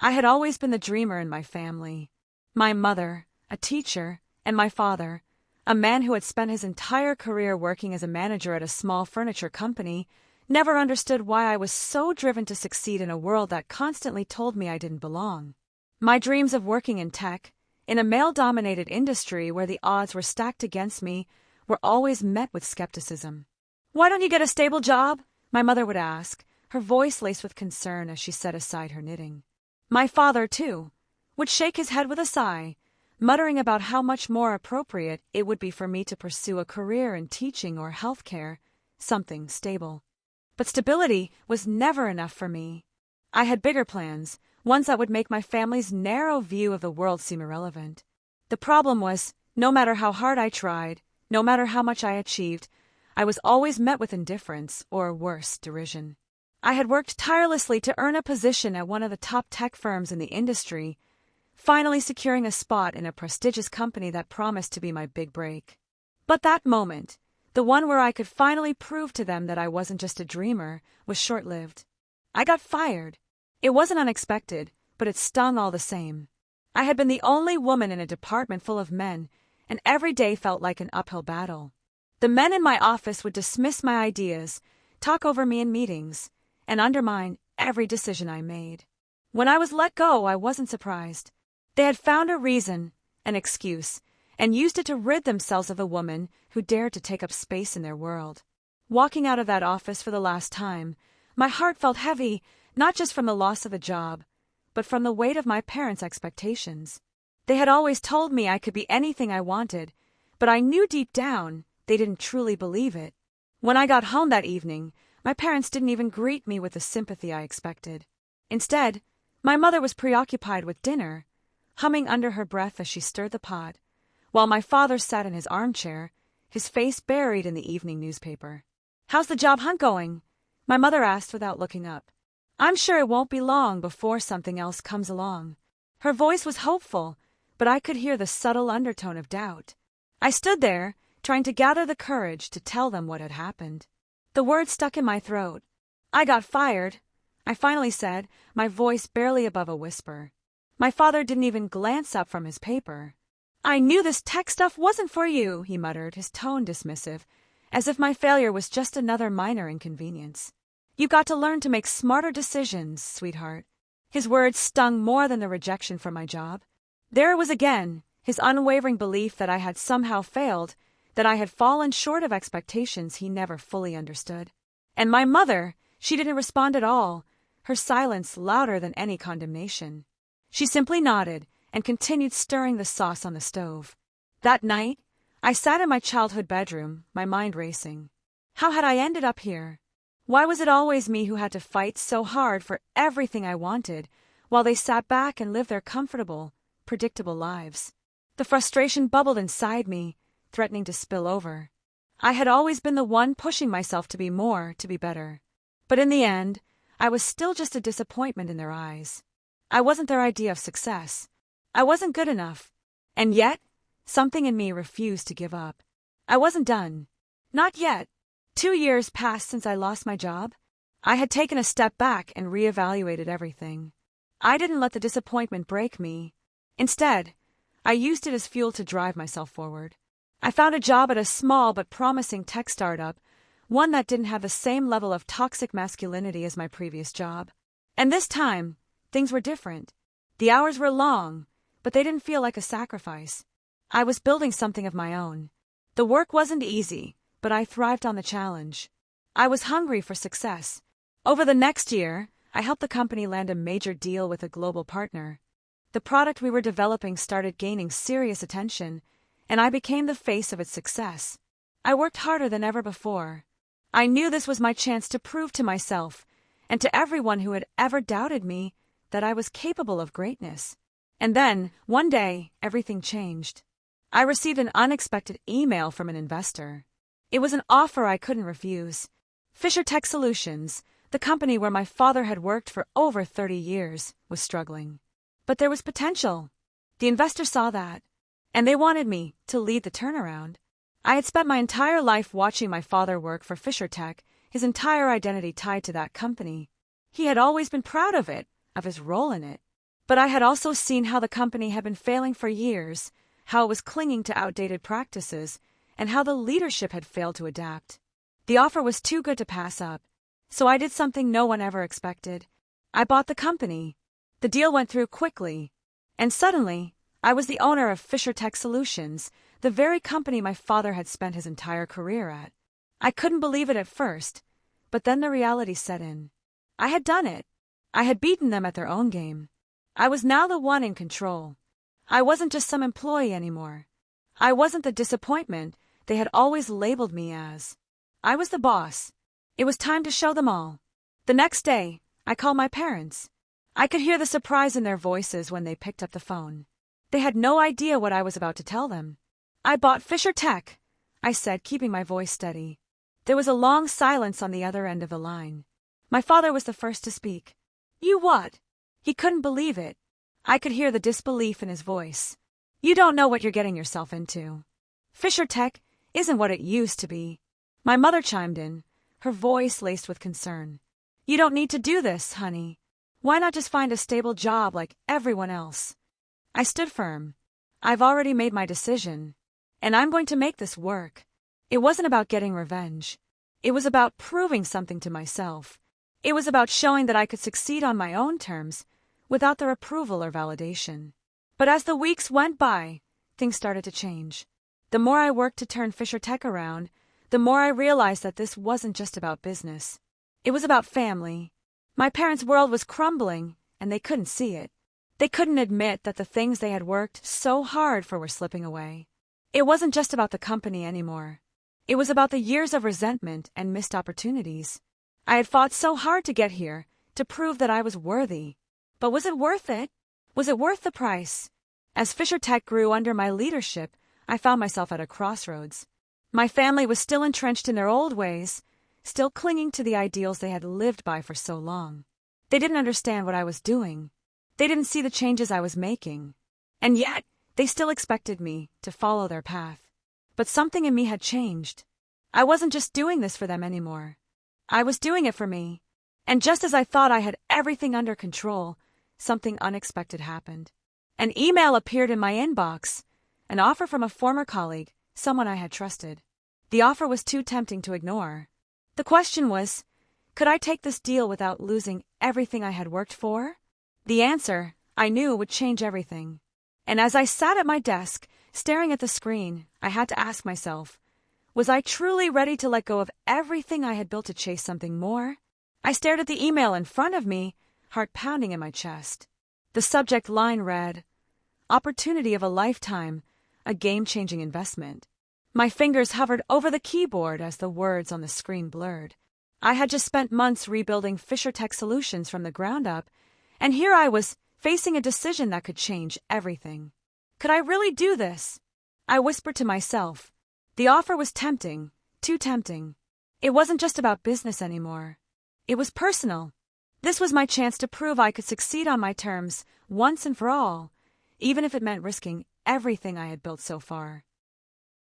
I had always been the dreamer in my family. My mother, a teacher, and my father, a man who had spent his entire career working as a manager at a small furniture company, never understood why I was so driven to succeed in a world that constantly told me I didn't belong. My dreams of working in tech, in a male-dominated industry where the odds were stacked against me, were always met with skepticism. "Why don't you get a stable job?" my mother would ask, her voice laced with concern as she set aside her knitting. My father, too, would shake his head with a sigh, muttering about how much more appropriate it would be for me to pursue a career in teaching or healthcare, something stable. But stability was never enough for me. I had bigger plans, ones that would make my family's narrow view of the world seem irrelevant. The problem was, no matter how hard I tried, no matter how much I achieved, I was always met with indifference, or worse, derision. I had worked tirelessly to earn a position at one of the top tech firms in the industry, finally securing a spot in a prestigious company that promised to be my big break. But that moment, the one where I could finally prove to them that I wasn't just a dreamer, was short-lived. I got fired. It wasn't unexpected, but it stung all the same. I had been the only woman in a department full of men, and every day felt like an uphill battle. The men in my office would dismiss my ideas, talk over me in meetings, and undermine every decision I made. When I was let go, I wasn't surprised. They had found a reason, an excuse, and used it to rid themselves of a woman who dared to take up space in their world. Walking out of that office for the last time, my heart felt heavy, not just from the loss of the job, but from the weight of my parents' expectations. They had always told me I could be anything I wanted, but I knew deep down they didn't truly believe it. When I got home that evening, my parents didn't even greet me with the sympathy I expected. Instead, my mother was preoccupied with dinner, humming under her breath as she stirred the pot, while my father sat in his armchair, his face buried in the evening newspaper. "How's the job hunt going?" my mother asked without looking up. "I'm sure it won't be long before something else comes along." Her voice was hopeful, but I could hear the subtle undertone of doubt. I stood there, trying to gather the courage to tell them what had happened. The words stuck in my throat. "I got fired," I finally said, my voice barely above a whisper. My father didn't even glance up from his paper. "I knew this tech stuff wasn't for you," he muttered, his tone dismissive, as if my failure was just another minor inconvenience. "You've got to learn to make smarter decisions, sweetheart." His words stung more than the rejection from my job. There it was again, his unwavering belief that I had somehow failed, that I had fallen short of expectations he never fully understood. And my mother, she didn't respond at all, her silence louder than any condemnation. She simply nodded and continued stirring the sauce on the stove. That night, I sat in my childhood bedroom, my mind racing. How had I ended up here? Why was it always me who had to fight so hard for everything I wanted, while they sat back and lived their comfortable, predictable lives? The frustration bubbled inside me, threatening to spill over. I had always been the one pushing myself to be more, to be better. But in the end, I was still just a disappointment in their eyes. I wasn't their idea of success. I wasn't good enough. And yet, something in me refused to give up. I wasn't done. Not yet. 2 years passed since I lost my job. I had taken a step back and reevaluated everything. I didn't let the disappointment break me. Instead, I used it as fuel to drive myself forward. I found a job at a small but promising tech startup, one that didn't have the same level of toxic masculinity as my previous job. And this time, things were different. The hours were long, but they didn't feel like a sacrifice. I was building something of my own. The work wasn't easy, but I thrived on the challenge. I was hungry for success. Over the next year, I helped the company land a major deal with a global partner. The product we were developing started gaining serious attention, and I became the face of its success. I worked harder than ever before. I knew this was my chance to prove to myself, and to everyone who had ever doubted me, that I was capable of greatness. And then, one day, everything changed. I received an unexpected email from an investor. It was an offer I couldn't refuse. Fisher Tech Solutions, the company where my father had worked for over 30 years, was struggling. But there was potential. The investor saw that, and they wanted me to lead the turnaround. I had spent my entire life watching my father work for Fisher Tech, his entire identity tied to that company. He had always been proud of it, of his role in it. But I had also seen how the company had been failing for years, how it was clinging to outdated practices, and how the leadership had failed to adapt. The offer was too good to pass up, so I did something no one ever expected. I bought the company. The deal went through quickly, and suddenly, I was the owner of Fisher Tech Solutions, the very company my father had spent his entire career at. I couldn't believe it at first, but then the reality set in. I had done it. I had beaten them at their own game. I was now the one in control. I wasn't just some employee anymore. I wasn't the disappointment they had always labeled me as. I was the boss. It was time to show them all. The next day, I called my parents. I could hear the surprise in their voices when they picked up the phone. They had no idea what I was about to tell them. I bought Fisher Tech, I said, keeping my voice steady. There was a long silence on the other end of the line. My father was the first to speak. You what? He couldn't believe it. I could hear the disbelief in his voice. You don't know what you're getting yourself into. Fisher Tech isn't what it used to be. My mother chimed in, her voice laced with concern. You don't need to do this, honey. Why not just find a stable job like everyone else? I stood firm. I've already made my decision, and I'm going to make this work. It wasn't about getting revenge. It was about proving something to myself. It was about showing that I could succeed on my own terms, without their approval or validation. But as the weeks went by, things started to change. The more I worked to turn Fisher Tech around, the more I realized that this wasn't just about business. It was about family. My parents' world was crumbling, and they couldn't see it. They couldn't admit that the things they had worked so hard for were slipping away. It wasn't just about the company anymore. It was about the years of resentment and missed opportunities. I had fought so hard to get here, to prove that I was worthy. But was it worth it? Was it worth the price? As Fisher Tech grew under my leadership, I found myself at a crossroads. My family was still entrenched in their old ways, still clinging to the ideals they had lived by for so long. They didn't understand what I was doing. They didn't see the changes I was making. And yet, they still expected me to follow their path. But something in me had changed. I wasn't just doing this for them anymore. I was doing it for me. And just as I thought I had everything under control, something unexpected happened. An email appeared in my inbox, an offer from a former colleague, someone I had trusted. The offer was too tempting to ignore. The question was, could I take this deal without losing everything I had worked for? The answer, I knew, would change everything. And as I sat at my desk, staring at the screen, I had to ask myself, was I truly ready to let go of everything I had built to chase something more? I stared at the email in front of me, heart pounding in my chest. The subject line read, "Opportunity of a lifetime, a game-changing investment." My fingers hovered over the keyboard as the words on the screen blurred. I had just spent months rebuilding Fisher Tech Solutions from the ground up, and here I was, facing a decision that could change everything. Could I really do this? I whispered to myself. The offer was tempting, too tempting. It wasn't just about business anymore. It was personal. This was my chance to prove I could succeed on my terms, once and for all, even if it meant risking everything I had built so far.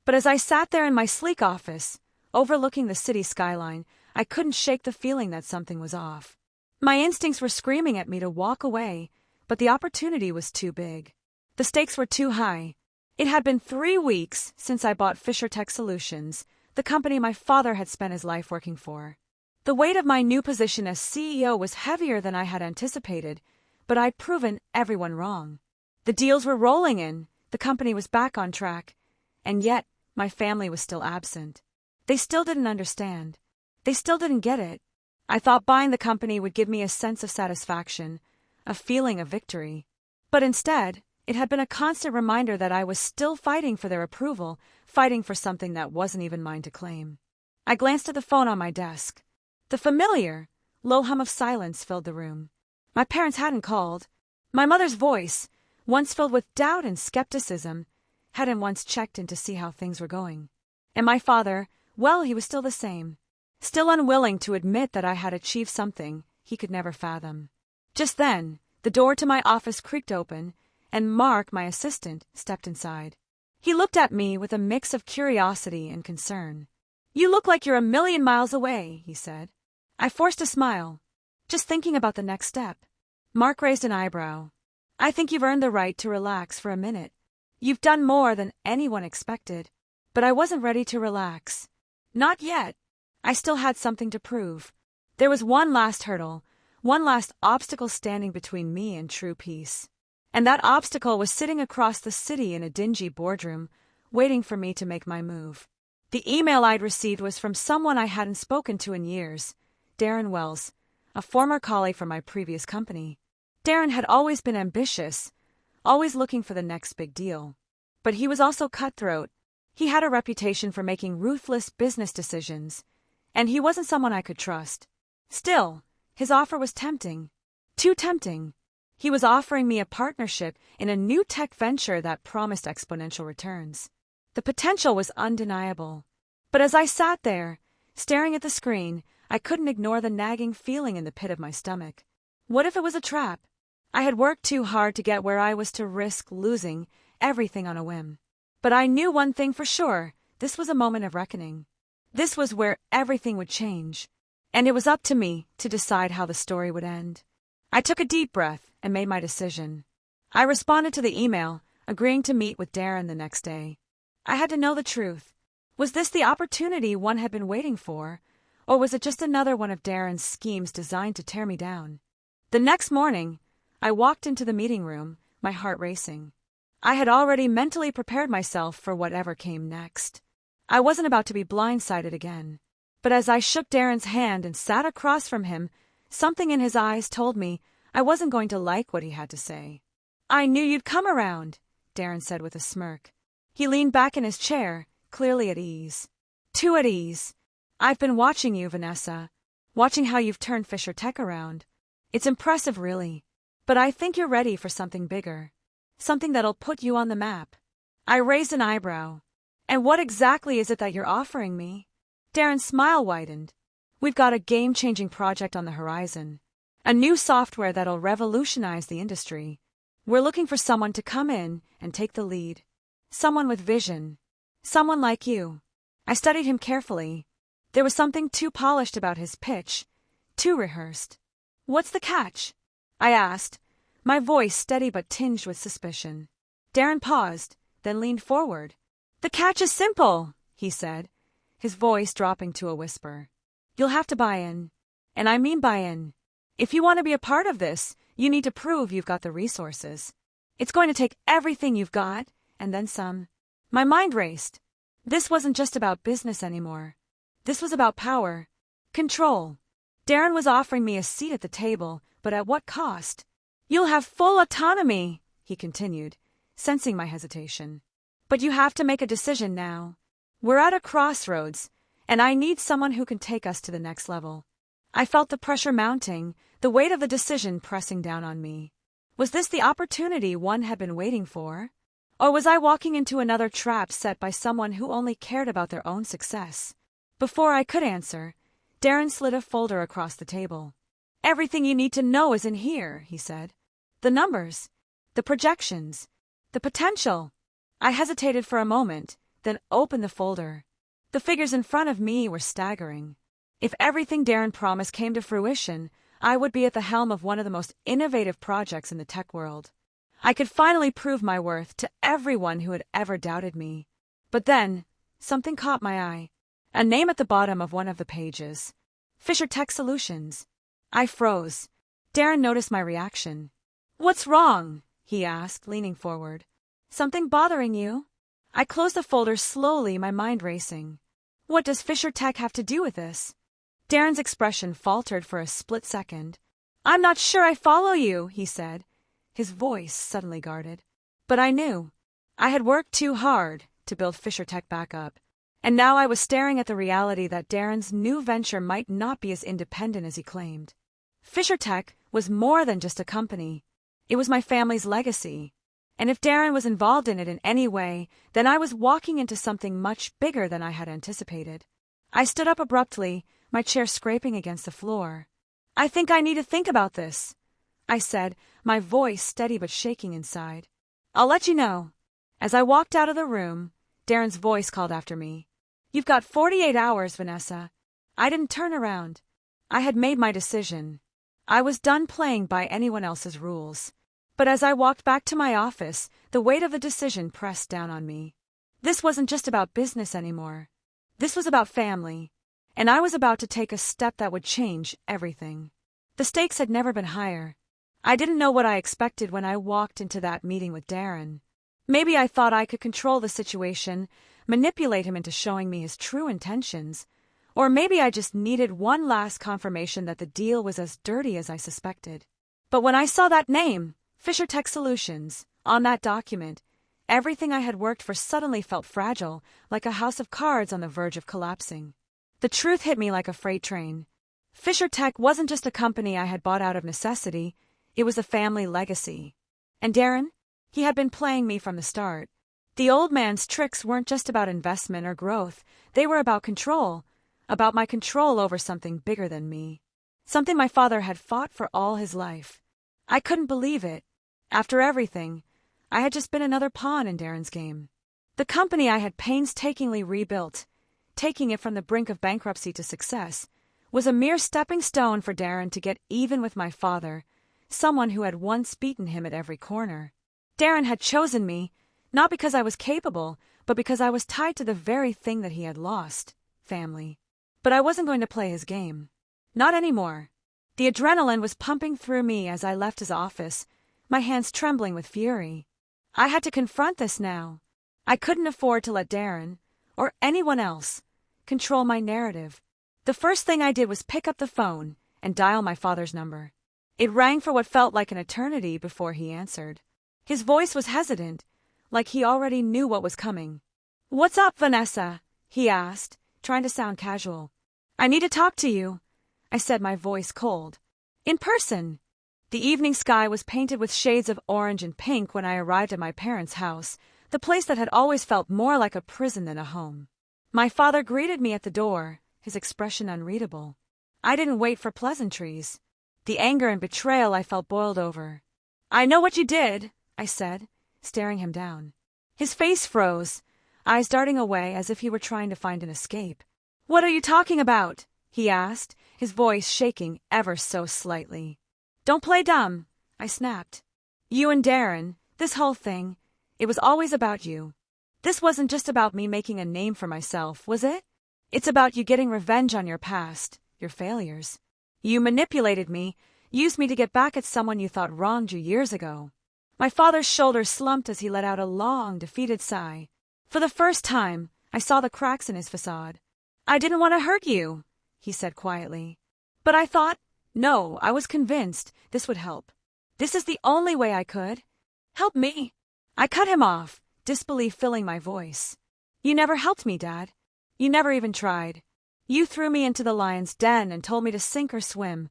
But as I sat there in my sleek office, overlooking the city skyline, I couldn't shake the feeling that something was off. My instincts were screaming at me to walk away, but the opportunity was too big. The stakes were too high. It had been 3 weeks since I bought Fisher Tech Solutions, the company my father had spent his life working for. The weight of my new position as CEO was heavier than I had anticipated, but I'd proven everyone wrong. The deals were rolling in, the company was back on track, and yet my family was still absent. They still didn't understand. They still didn't get it. I thought buying the company would give me a sense of satisfaction, a feeling of victory. But instead, it had been a constant reminder that I was still fighting for their approval, fighting for something that wasn't even mine to claim. I glanced at the phone on my desk. The familiar, low hum of silence filled the room. My parents hadn't called. My mother's voice, once filled with doubt and skepticism, hadn't once checked in to see how things were going. And my father, well, he was still the same. Still unwilling to admit that I had achieved something he could never fathom. Just then, the door to my office creaked open, and Mark, my assistant, stepped inside. He looked at me with a mix of curiosity and concern. "You look like you're a million miles away," he said. I forced a smile, just thinking about the next step. Mark raised an eyebrow. I think you've earned the right to relax for a minute. You've done more than anyone expected. But I wasn't ready to relax. Not yet. I still had something to prove. There was one last hurdle, one last obstacle standing between me and true peace. And that obstacle was sitting across the city in a dingy boardroom, waiting for me to make my move. The email I'd received was from someone I hadn't spoken to in years, Darren Wells, a former colleague from my previous company. Darren had always been ambitious, always looking for the next big deal. But he was also cutthroat. He had a reputation for making ruthless business decisions, and he wasn't someone I could trust. Still, his offer was tempting. Too tempting. He was offering me a partnership in a new tech venture that promised exponential returns. The potential was undeniable. But as I sat there, staring at the screen, I couldn't ignore the nagging feeling in the pit of my stomach. What if it was a trap? I had worked too hard to get where I was to risk losing everything on a whim. But I knew one thing for sure, this was a moment of reckoning. This was where everything would change. And it was up to me to decide how the story would end. I took a deep breath and made my decision. I responded to the email, agreeing to meet with Darren the next day. I had to know the truth. Was this the opportunity one had been waiting for, or was it just another one of Darren's schemes designed to tear me down? The next morning, I walked into the meeting room, my heart racing. I had already mentally prepared myself for whatever came next. I wasn't about to be blindsided again. But as I shook Darren's hand and sat across from him, something in his eyes told me I wasn't going to like what he had to say. "I knew you'd come around," Darren said with a smirk. He leaned back in his chair, clearly at ease. Too at ease. "I've been watching you, Vanessa. Watching how you've turned Fisher Tech around. It's impressive, really. But I think you're ready for something bigger. Something that'll put you on the map." I raised an eyebrow. "And what exactly is it that you're offering me?" Darren's smile widened. "We've got a game-changing project on the horizon. A new software that'll revolutionize the industry. We're looking for someone to come in and take the lead. Someone with vision. Someone like you." I studied him carefully. There was something too polished about his pitch, too rehearsed. "What's the catch?" I asked, my voice steady but tinged with suspicion. Darren paused, then leaned forward. "The catch is simple," he said, his voice dropping to a whisper. "You'll have to buy in. And I mean buy in. If you want to be a part of this, you need to prove you've got the resources. It's going to take everything you've got, and then some." My mind raced. This wasn't just about business anymore. This was about power. Control. Darren was offering me a seat at the table, but at what cost? "You'll have full autonomy," he continued, sensing my hesitation. "But you have to make a decision now. We're at a crossroads, and I need someone who can take us to the next level." I felt the pressure mounting, the weight of the decision pressing down on me. Was this the opportunity one had been waiting for? Or was I walking into another trap set by someone who only cared about their own success? Before I could answer, Darren slid a folder across the table. "Everything you need to know is in here," he said. "The numbers, the projections, the potential." I hesitated for a moment, then opened the folder. The figures in front of me were staggering. If everything Darren promised came to fruition, I would be at the helm of one of the most innovative projects in the tech world. I could finally prove my worth to everyone who had ever doubted me. But then, something caught my eye. A name at the bottom of one of the pages. Fisher Tech Solutions. I froze. Darren noticed my reaction. "What's wrong?" he asked, leaning forward. "Something bothering you?" I closed the folder slowly, my mind racing. What does Fisher Tech have to do with this? Darren's expression faltered for a split second. "I'm not sure I follow you," he said, his voice suddenly guarded. But I knew. I had worked too hard to build Fisher Tech back up, and now I was staring at the reality that Darren's new venture might not be as independent as he claimed. Fisher Tech was more than just a company. It was my family's legacy. And if Darren was involved in it in any way, then I was walking into something much bigger than I had anticipated. I stood up abruptly, my chair scraping against the floor. "I think I need to think about this," I said, my voice steady but shaking inside. "I'll let you know." As I walked out of the room, Darren's voice called after me. "You've got 48 hours, Vanessa." I didn't turn around. I had made my decision. I was done playing by anyone else's rules. But as I walked back to my office, the weight of the decision pressed down on me. This wasn't just about business anymore. This was about family, and I was about to take a step that would change everything. The stakes had never been higher. I didn't know what I expected when I walked into that meeting with Darren. Maybe I thought I could control the situation, manipulate him into showing me his true intentions, or maybe I just needed one last confirmation that the deal was as dirty as I suspected. But when I saw that name, Fisher Tech Solutions, on that document, everything I had worked for suddenly felt fragile, like a house of cards on the verge of collapsing. The truth hit me like a freight train. Fisher Tech wasn't just a company I had bought out of necessity, it was a family legacy. And Darren? He had been playing me from the start. The old man's tricks weren't just about investment or growth, they were about control, about my control over something bigger than me. Something my father had fought for all his life. I couldn't believe it. After everything, I had just been another pawn in Darren's game. The company I had painstakingly rebuilt, taking it from the brink of bankruptcy to success, was a mere stepping stone for Darren to get even with my father, someone who had once beaten him at every corner. Darren had chosen me, not because I was capable, but because I was tied to the very thing that he had lost, family. But I wasn't going to play his game. Not anymore. The adrenaline was pumping through me as I left his office, my hands trembling with fury. I had to confront this now. I couldn't afford to let Darren, or anyone else, control my narrative. The first thing I did was pick up the phone and dial my father's number. It rang for what felt like an eternity before he answered. His voice was hesitant, like he already knew what was coming. "What's up, Vanessa?" he asked, trying to sound casual. "I need to talk to you," I said, my voice cold. "In person." The evening sky was painted with shades of orange and pink when I arrived at my parents' house, the place that had always felt more like a prison than a home. My father greeted me at the door, his expression unreadable. I didn't wait for pleasantries. The anger and betrayal I felt boiled over. "I know what you did," I said, staring him down. His face froze, eyes darting away as if he were trying to find an escape. "What are you talking about?" he asked, his voice shaking ever so slightly. "Don't play dumb," I snapped. "You and Darren, this whole thing, it was always about you. This wasn't just about me making a name for myself, was it? It's about you getting revenge on your past, your failures. You manipulated me, used me to get back at someone you thought wronged you years ago." My father's shoulders slumped as he let out a long, defeated sigh. For the first time, I saw the cracks in his facade. "I didn't want to hurt you," he said quietly. "But I thought, no, I was convinced this would help. This is the only way I could. Help me." I cut him off, disbelief filling my voice. "You never helped me, Dad. You never even tried. You threw me into the lion's den and told me to sink or swim,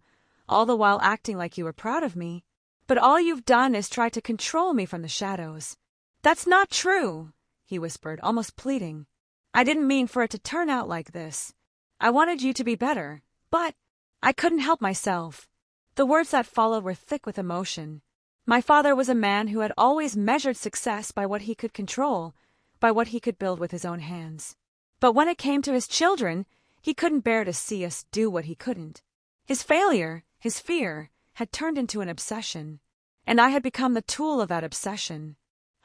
all the while acting like you were proud of me. But all you've done is try to control me from the shadows." "That's not true," he whispered, almost pleading. "I didn't mean for it to turn out like this. I wanted you to be better, but I couldn't help myself." The words that followed were thick with emotion. My father was a man who had always measured success by what he could control, by what he could build with his own hands. But when it came to his children, he couldn't bear to see us do what he couldn't. His failure, his fear, had turned into an obsession, and I had become the tool of that obsession.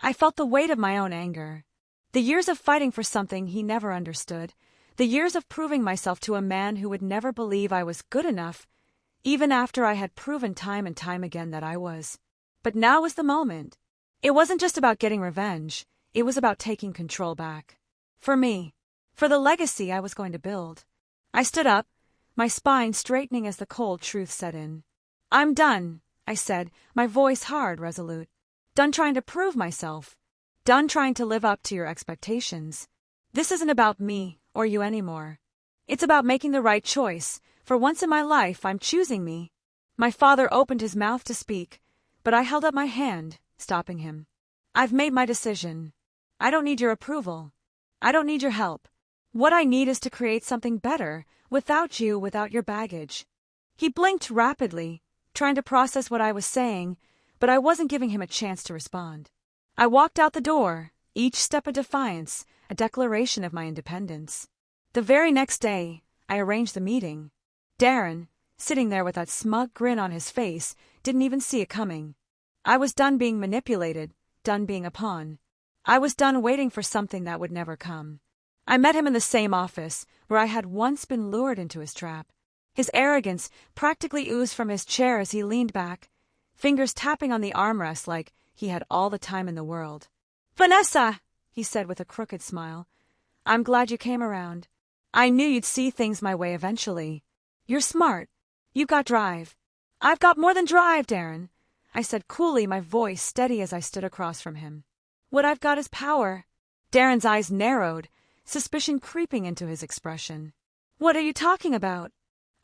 I felt the weight of my own anger. The years of fighting for something he never understood, the years of proving myself to a man who would never believe I was good enough, even after I had proven time and time again that I was. But now was the moment. It wasn't just about getting revenge, it was about taking control back. For me. For the legacy I was going to build. I stood up, my spine straightening as the cold truth set in. "I'm done," I said, my voice hard, resolute. "Done trying to prove myself. Done trying to live up to your expectations. This isn't about me or you anymore. It's about making the right choice. For once in my life, I'm choosing me." My father opened his mouth to speak, but I held up my hand, stopping him. "I've made my decision. I don't need your approval. I don't need your help. What I need is to create something better, without you, without your baggage." He blinked rapidly, trying to process what I was saying, but I wasn't giving him a chance to respond. I walked out the door, each step a defiance, a declaration of my independence. The very next day, I arranged the meeting. Darren, sitting there with that smug grin on his face, didn't even see it coming. I was done being manipulated, done being a pawn. I was done waiting for something that would never come. I met him in the same office where I had once been lured into his trap. His arrogance practically oozed from his chair as he leaned back, fingers tapping on the armrest like he had all the time in the world. "Vanessa," he said with a crooked smile, "I'm glad you came around. I knew you'd see things my way eventually. You're smart. You've got drive." "I've got more than drive, Darren," I said coolly, my voice steady as I stood across from him. "What I've got is power." Darren's eyes narrowed, suspicion creeping into his expression. "What are you talking about?"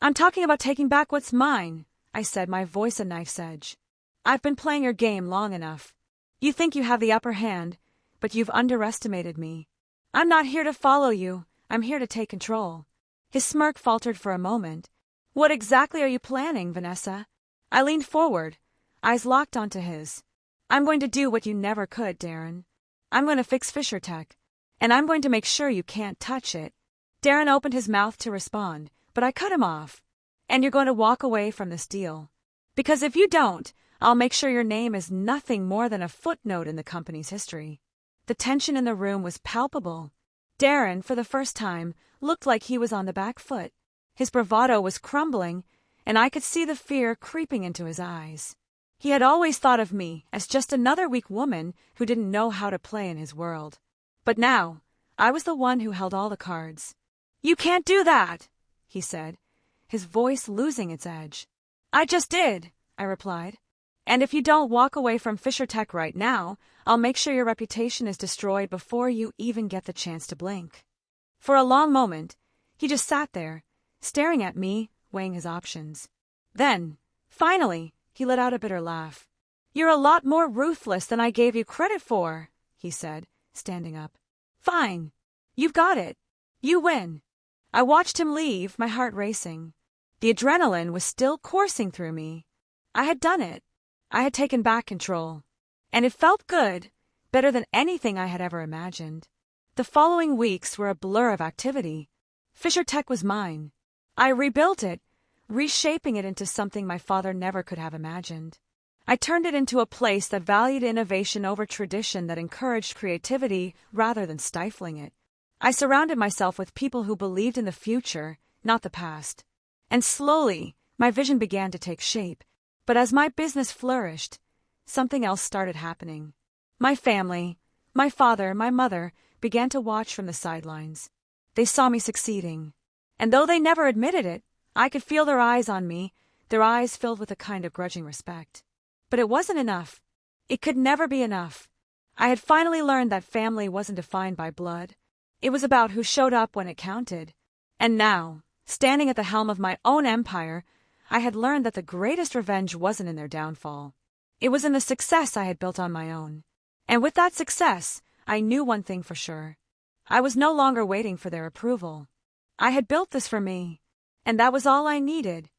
"I'm talking about taking back what's mine," I said, my voice a knife's edge. "I've been playing your game long enough. You think you have the upper hand, but you've underestimated me. I'm not here to follow you. I'm here to take control." His smirk faltered for a moment. "What exactly are you planning, Vanessa?" I leaned forward, eyes locked onto his. "I'm going to do what you never could, Darren. I'm going to fix Fisher Tech, and I'm going to make sure you can't touch it." Darren opened his mouth to respond, but I cut him off. "And you're going to walk away from this deal. Because if you don't, I'll make sure your name is nothing more than a footnote in the company's history." The tension in the room was palpable. Darren, for the first time, looked like he was on the back foot. His bravado was crumbling, and I could see the fear creeping into his eyes. He had always thought of me as just another weak woman who didn't know how to play in his world. But now, I was the one who held all the cards. "You can't do that," he said, his voice losing its edge. "I just did," I replied. "And if you don't walk away from Fisher Tech right now, I'll make sure your reputation is destroyed before you even get the chance to blink." For a long moment, he just sat there, staring at me, weighing his options. Then, finally, he let out a bitter laugh. "You're a lot more ruthless than I gave you credit for," he said, standing up. "Fine. You've got it. You win." I watched him leave, my heart racing. The adrenaline was still coursing through me. I had done it. I had taken back control. And it felt good, better than anything I had ever imagined. The following weeks were a blur of activity. Fisher Tech was mine. I rebuilt it, reshaping it into something my father never could have imagined. I turned it into a place that valued innovation over tradition, that encouraged creativity rather than stifling it. I surrounded myself with people who believed in the future, not the past. And slowly, my vision began to take shape. But as my business flourished, something else started happening. My family, my father, my mother, began to watch from the sidelines. They saw me succeeding. And though they never admitted it, I could feel their eyes on me, their eyes filled with a kind of grudging respect. But it wasn't enough. It could never be enough. I had finally learned that family wasn't defined by blood. It was about who showed up when it counted. And now, standing at the helm of my own empire, I had learned that the greatest revenge wasn't in their downfall. It was in the success I had built on my own. And with that success, I knew one thing for sure. I was no longer waiting for their approval. I had built this for me, and that was all I needed.